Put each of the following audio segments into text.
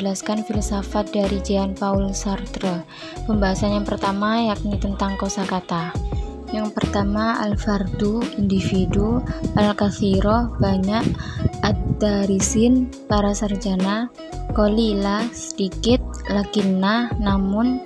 menjelaskan filsafat dari Jean-Paul Sartre. Pembahasan yang pertama yakni tentang kosakata. Yang pertama, al-fardu, individu, al-kathiro, banyak, ad-darisin, para sarjana, qalila, sedikit, lakinna, namun,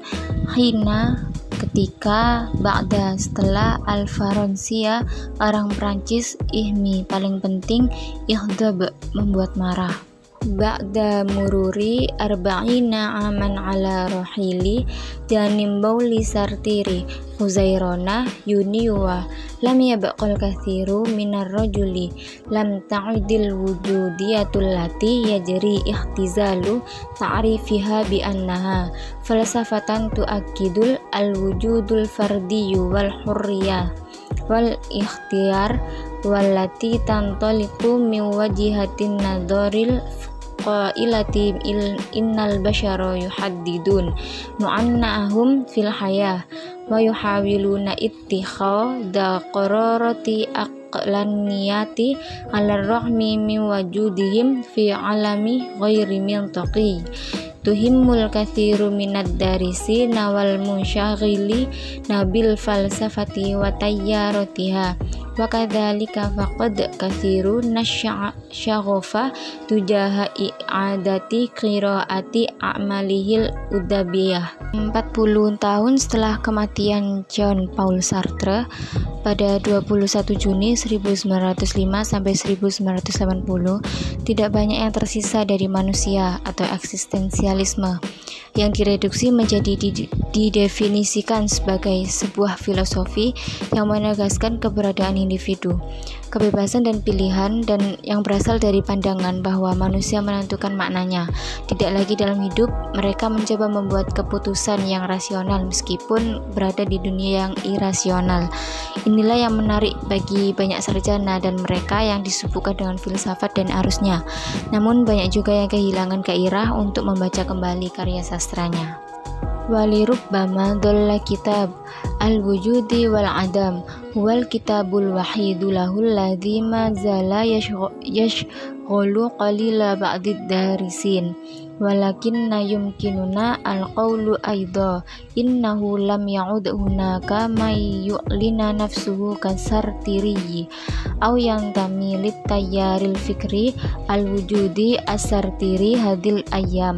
hina, ketika, ba'da, setelah, al-faransia, orang Perancis, ihmi, paling penting, ihdab, membuat marah. Ba'da mururi arba'ina aman ala rohili janim bauli sartiri huzairona yuniwa lam yabqal kathiru minar rajuli lam ta'udil wujudiyatul lati yajri ihtizalu ta'rifiha bi annaha falsafatan tu'akidul al-wujudul fardiyyu wal hurriyah wal ikhtiyar wallati tantaliqu min wajihatin nadharil qailati innal bashara yuhaddidun mu'annahum fil hayah wa yuhawiluna ittikhadha qararati aqlaniyati ala rahmi min wujudihim fi alami ghairi mintaqi tuhimmul kathiru minad darisi nawal munsyaghili nabil falsafati wa tayyaratiha wa kadzalika faqad kathiru nasyaghafa tujaha i'adati qiraati a'malihil udabiyah. 40 tahun setelah kematian Jean-Paul Sartre pada 21 Juni 1905 sampai 1980, tidak banyak yang tersisa dari manusia atau eksistensialisme yang direduksi menjadi didefinisikan sebagai sebuah filosofi yang menegaskan keberadaan individu, kebebasan dan pilihan, dan yang berasal dari pandangan bahwa manusia menentukan maknanya. Tidak lagi dalam hidup, mereka mencoba membuat keputusan yang rasional meskipun berada di dunia yang irasional. Inilah yang menarik bagi banyak sarjana dan mereka yang disibukkan dengan filsafat dan arusnya. Namun banyak juga yang kehilangan gairah untuk membaca kembali karya sastranya. Walirubbama dhalla kitab al-wujudi wal adam huwal kitabul wahidu lahul ladzi ma zala yashghulu qalila ba'did darisin walakinna yumkinuna al-qawlu aidha innahu lam ya'ud hunaka may yu'lina nafsuhu kasartiri aw yang tamilit tayyaril fikri al-wujudi asartiri hadil ayyam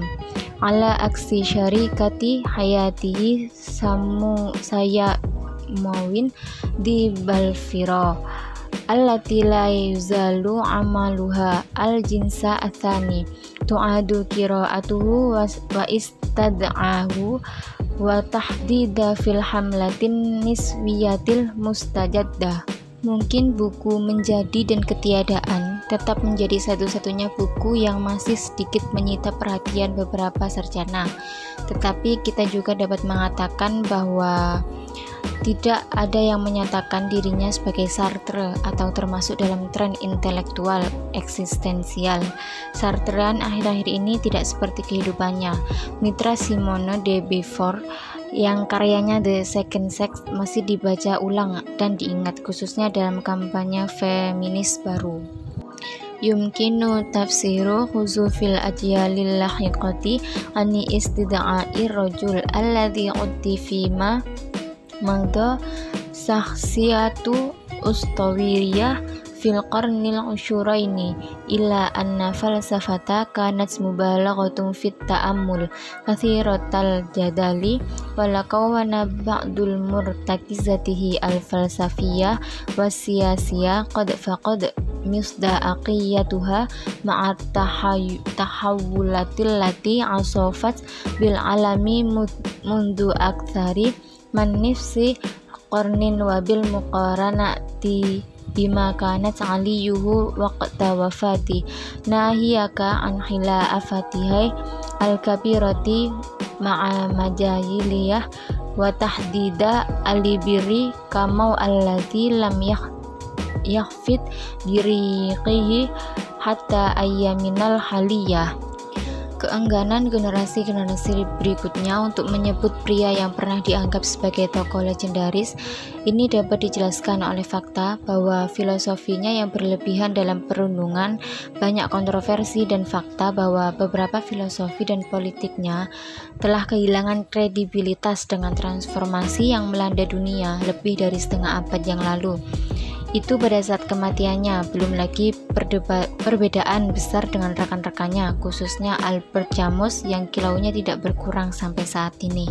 ala aksi syarikati hayatihi saya mawin di balfiro allati la yuzalu amaluha al-jinsa athani tu'adu qira'atuhu wa istad'ahu wa tahdida fil hamlatin niswiyatil mustajaddah. Mungkin buku Menjadi dan Ketiadaan tetap menjadi satu-satunya buku yang masih sedikit menyita perhatian beberapa sarjana. Tetapi kita juga dapat mengatakan bahwa tidak ada yang menyatakan dirinya sebagai Sartre atau termasuk dalam tren intelektual eksistensial. Sartrean akhir-akhir ini tidak seperti kehidupannya. Mitra Simone de Beaufort yang karyanya The Second Sex masih dibaca ulang dan diingat, khususnya dalam kampanye feminis baru. Yumkinu tafsiru khuzufil ajyalil lahiqati ani istida'ai rajul alladhi uddi fima mangda sahsiyatu ustawiriyah fil qarnil usyuraini illa anna falsafata kanat mubalaghatun fit ta'ammul kathiratal jadali walakawana ba'dul murtakizatihi al falsafiyah wasiyasiyah qad faqad misdaqiyatuha ma'at tahawulatil lati asofat bil alami mundu aktsari man nifsi qarnin wabil muqaranati bima kanat aliyuhu waqta wafati nahiyaka an khilafatihai al-kabirati ma'a majayiliyah wa tahdida alibiri kamau allati lam yakhfit biriqihi hatta ayyaminal haliyah. Keengganan generasi-generasi berikutnya untuk menyebut pria yang pernah dianggap sebagai tokoh legendaris ini dapat dijelaskan oleh fakta bahwa filosofinya yang berlebihan dalam perundungan, banyak kontroversi, dan fakta bahwa beberapa filosofi dan politiknya telah kehilangan kredibilitas dengan transformasi yang melanda dunia lebih dari setengah abad yang lalu. Itu pada saat kematiannya, belum lagi perbedaan besar dengan rekan-rekannya, khususnya Albert Camus yang kilaunya tidak berkurang sampai saat ini.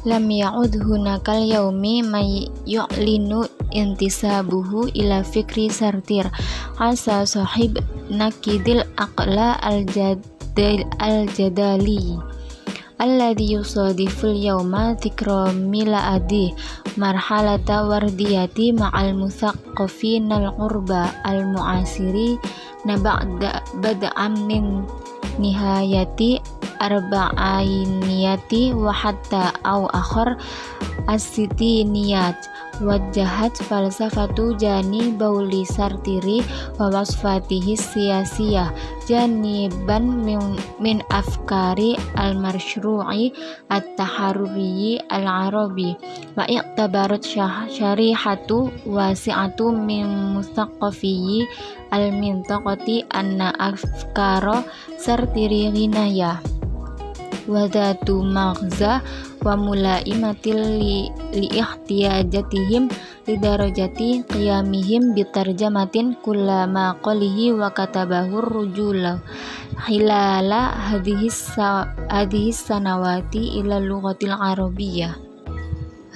Lam ya'ud hunakal yaumi may yu'linu intisabuhu ila fikri Sartre asa sahib nakidil aqla al-jadali alladhi yusadiful yawma dhikra mila'adi marhalata wardiyati ma'al muthaqqafin al-qurba al-mu'asiri bad'am min nihayati arba'ainiyati wa hatta aw akhar as-sitiniyat wajahat falsafatu jani bauli Sartiri wa wasfatihi siyasiyah janiban min afkari al-marsyru'i at-taharruri al-arabi wa i'tabarat syarihatu wasi'atu min muthaqqafiyyi al-mintaqati anna afkara Sartiri ghinaya wadatu maghza wa mulaimatil li ihtiyajatihim lidarajati qiyamihim bitarjamatin kullama qalihi wa katabahu rujula hilala hadhihi sanawati ila lughatil arabiyyah.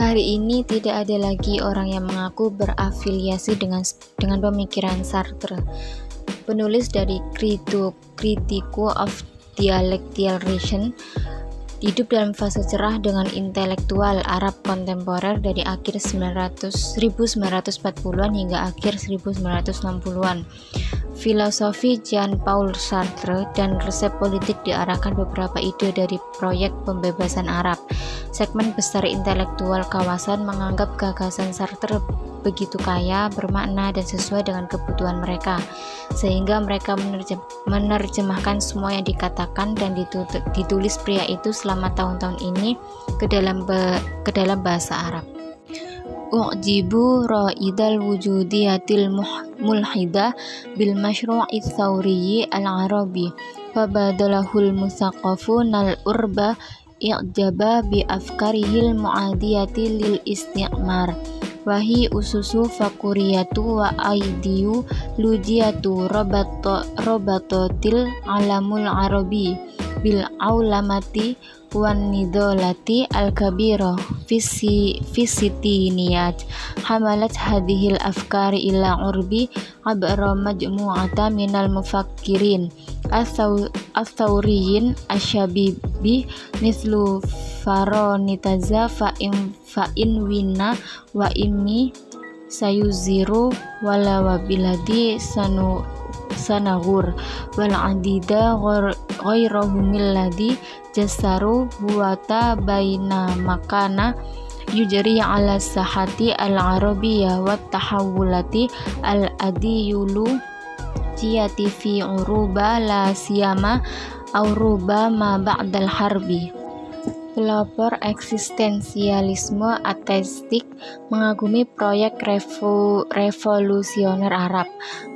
Hari ini tidak ada lagi orang yang mengaku berafiliasi dengan pemikiran Sartre. Penulis dari Critiques of Dialectical Reason hidup dalam fase cerah dengan intelektual Arab kontemporer dari akhir 1940-an hingga akhir 1960-an. Filosofi Jean-Paul Sartre dan resep politik diarahkan beberapa ide dari proyek pembebasan Arab. Segmen besar intelektual kawasan menganggap gagasan Sartre begitu kaya, bermakna, dan sesuai dengan kebutuhan mereka, sehingga mereka menerjemahkan semua yang dikatakan dan ditulis pria itu selama tahun-tahun ini ke dalam bahasa Arab. U'jibu ra'idal wujudiyatil mulhida bil masyru'i thawriyi al-arabi fabadalahul musaqqafun al-urba i'jaba bi afkarihil mu'adiyati lil isti'mar wahi ususu fakuriyatu wa aidiyu lujiyatu robatotil alamul arabi bil aulamati wan nidolati al-kabira fisitiniyat hamalat hadhil afkari ila urbi abra majmu'ata minal mufakkirin athawriyin asyabibi mislu faronitaza fa'in wina wa imi sayuziru wala wabiladi sanagur wal adida ghairahumil ladhi jasaru buwata baina makana yujri ala sahati al-arabiyya wat tahawulati al-adiyulu jiyati fi uruba la siyama auruba ma ba'dal harbi. Pelopor eksistensialisme ateistik mengagumi proyek revolusioner Arab.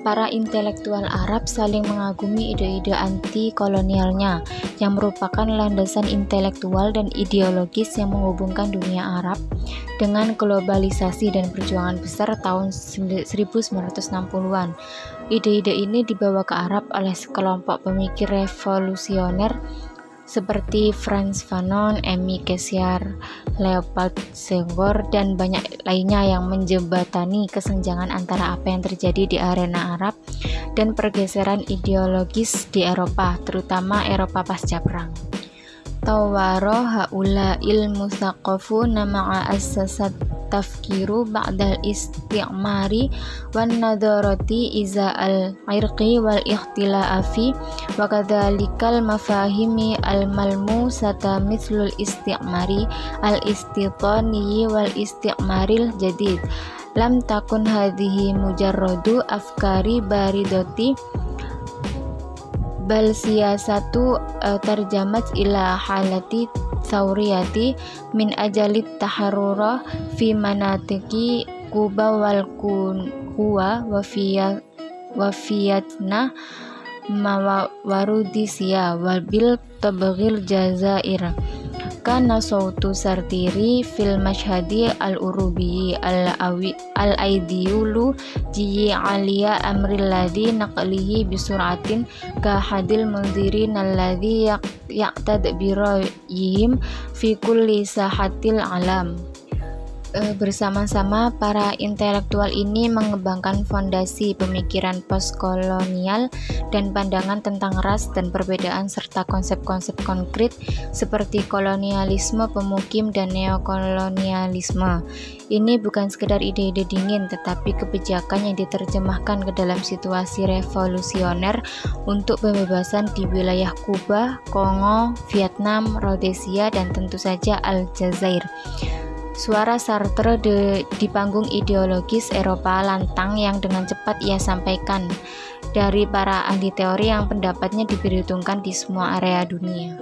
Para intelektual Arab saling mengagumi ide-ide anti-kolonialnya yang merupakan landasan intelektual dan ideologis yang menghubungkan dunia Arab dengan globalisasi dan perjuangan besar tahun 1960-an. Ide-ide ini dibawa ke Arab oleh sekelompok pemikir revolusioner seperti Frantz Fanon, Aimé Césaire, Leopold Senghor, dan banyak lainnya yang menjembatani kesenjangan antara apa yang terjadi di arena Arab dan pergeseran ideologis di Eropa, terutama Eropa pasca perang. Tawaro haula mutsaqafuna ma'a assasat tafkiru ba'dal isti'mari wan nadarati iza al-irqi wal ikhtilaafi wa kadzalikal mafahimi al-malmusata mithlul isti'mari al-istitani wal isti'maril jadid lam takun hadhihi mujarradu afkari baridati bal siyasatu tarjamat ila halati sauriyati min ajalit taharrura fi manatiki Kuba wal Kuwa wafiyatna mawarudisiya wabil tabghil Jazair. Kana sautu sartiri fil mashhadi al-urubi al-aidiyulu jiyi alia amril ladhi naqlihi bisuratin ka hadil munzirin alladhi yaqtad birayhim fi kulli sahatil alam. Bersama-sama para intelektual ini mengembangkan fondasi pemikiran postkolonial dan pandangan tentang ras dan perbedaan serta konsep-konsep konkret seperti kolonialisme pemukim dan neokolonialisme. Ini bukan sekedar ide-ide dingin, tetapi kebijakan yang diterjemahkan ke dalam situasi revolusioner untuk pembebasan di wilayah Kuba, Kongo, Vietnam, Rhodesia, dan tentu saja Aljazair. Suara Sartre di panggung ideologis Eropa lantang yang dengan cepat ia sampaikan dari para ahli teori yang pendapatnya diperhitungkan di semua area dunia.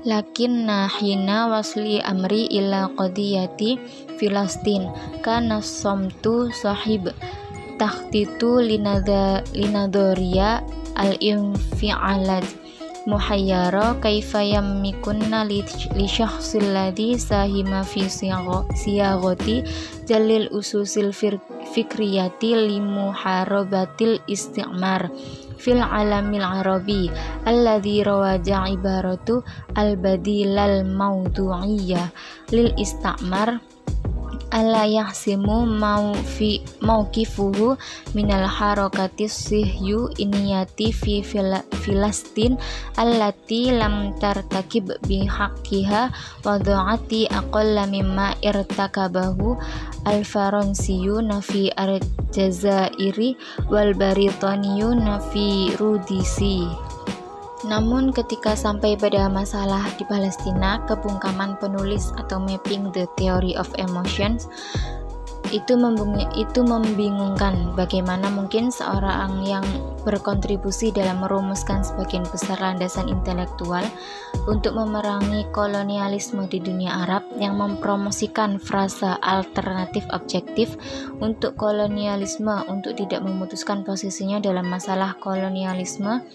Lakinna hina wasli amri ila qadiyati Filastin kana somtu sahib takhtitu linadoriya al-infi'alat muhayyara kaifa yammikunna li syakhsil ladhi sahima fi siyagoti jalil ususil fikriyati limuharabatil isti'mar fil alamil arabi alladhi rawaja ibaratu al-badilal mawdu'iyah lil istamar alla yahsimu mauqifuhu minal harakatis sihyu iniyati fi Filastin allati lam tartakib bihaqqiha wada'ati aqalla mimma irtakabahu al-faransiyuna fi al-jazairi wal baritaniyuna fi Rudisi. Namun ketika sampai pada masalah di Palestina, kebungkaman penulis atau mapping the theory of emotions itu membingungkan. Bagaimana mungkin seorang yang berkontribusi dalam merumuskan sebagian besar landasan intelektual untuk memerangi kolonialisme di dunia Arab yang mempromosikan frasa alternatif objektif untuk kolonialisme untuk tidak memutuskan posisinya dalam masalah kolonialisme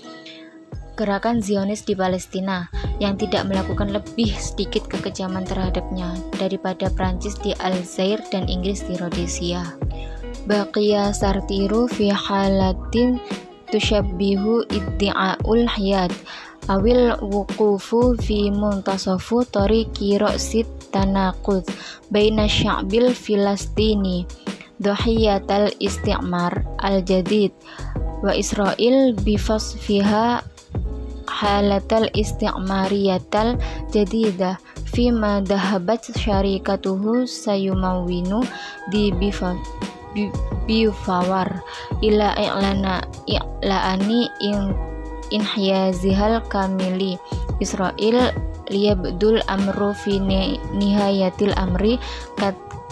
gerakan Zionis di Palestina yang tidak melakukan lebih sedikit kekejaman terhadapnya daripada Prancis di Aljazair dan Inggris di Rhodesia. Baqiya Sartiru fi halatin tushabbihu iddi'aul hayat awil wuqufu fi muntasafu tariqi ra'sit tanaqud baina sya'bil filastini dhahiyatal isti'mar al-jadid wa Israel bifasfiha halatal isti'mariyatal jadidah fima dhahabat syarikatuhu sayumawinu di bifawar ila i'lani inhyazihal kamili Israel liyabdul amru fi nihayatil amri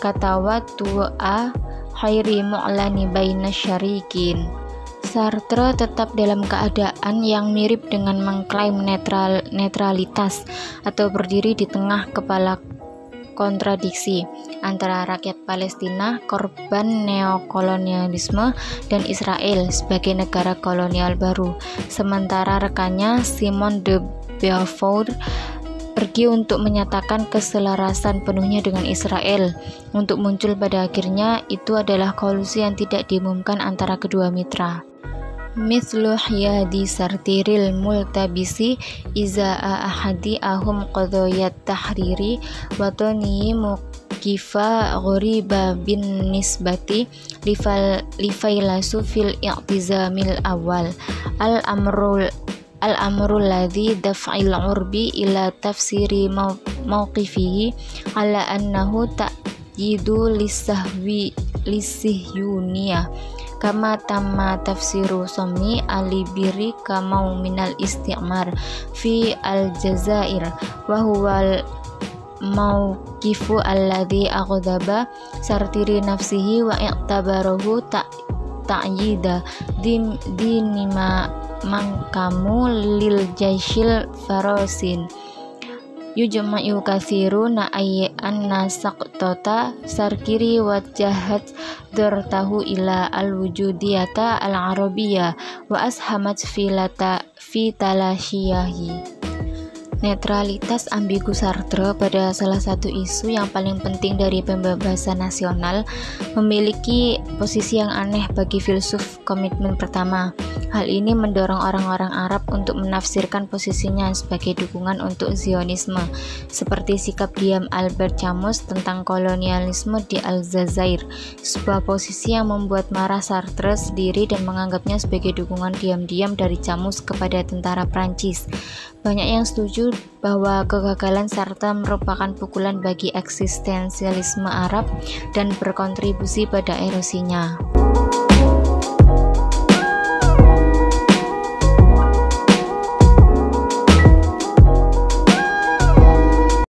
katawa tu'a khairi mu'lani baina syarikin. Sartre tetap dalam keadaan yang mirip dengan mengklaim netralitas atau berdiri di tengah kepala kontradiksi antara rakyat Palestina, korban neokolonialisme, dan Israel sebagai negara kolonial baru. Sementara rekannya Simon de Beaufort pergi untuk menyatakan keselarasan penuhnya dengan Israel. Untuk muncul pada akhirnya itu adalah kolusi yang tidak diumumkan antara kedua mitra. Mithlu hiyadi sartiril multabisi izaa ahadi ahum qadayat tahriri watoni mukifa ghoriba bin nisbati lifailasu fil i'tizamil awal al-amrul ladhi daf'il urbi ila tafsiri mawqifihi ala annahu ta'yidu lisihyuniyah kama tamma tafsiru sommi alibiri kamau minal isti'mar fi al-Jazair wa huwal mauqifu alladhi aghdaba sartiri nafsihi wa i'tabaruhu ta'yida dinima mangkamu lil jaishil farosin yujma'u kathiru na'ayyan nasaqtota sarkiri wajahat dortahu ila al-wujudiyata al-arabiyah wa ashamat fi talashiyahi. Netralitas ambigu Sartre pada salah satu isu yang paling penting dari pembebasan nasional memiliki posisi yang aneh bagi filsuf komitmen pertama. Hal ini mendorong orang-orang Arab untuk menafsirkan posisinya sebagai dukungan untuk Zionisme, seperti sikap diam Albert Camus tentang kolonialisme di Aljazair, sebuah posisi yang membuat marah Sartre sendiri dan menganggapnya sebagai dukungan diam-diam dari Camus kepada tentara Prancis. Banyak yang setuju bahwa kegagalan Sartre merupakan pukulan bagi eksistensialisme Arab dan berkontribusi pada erosinya.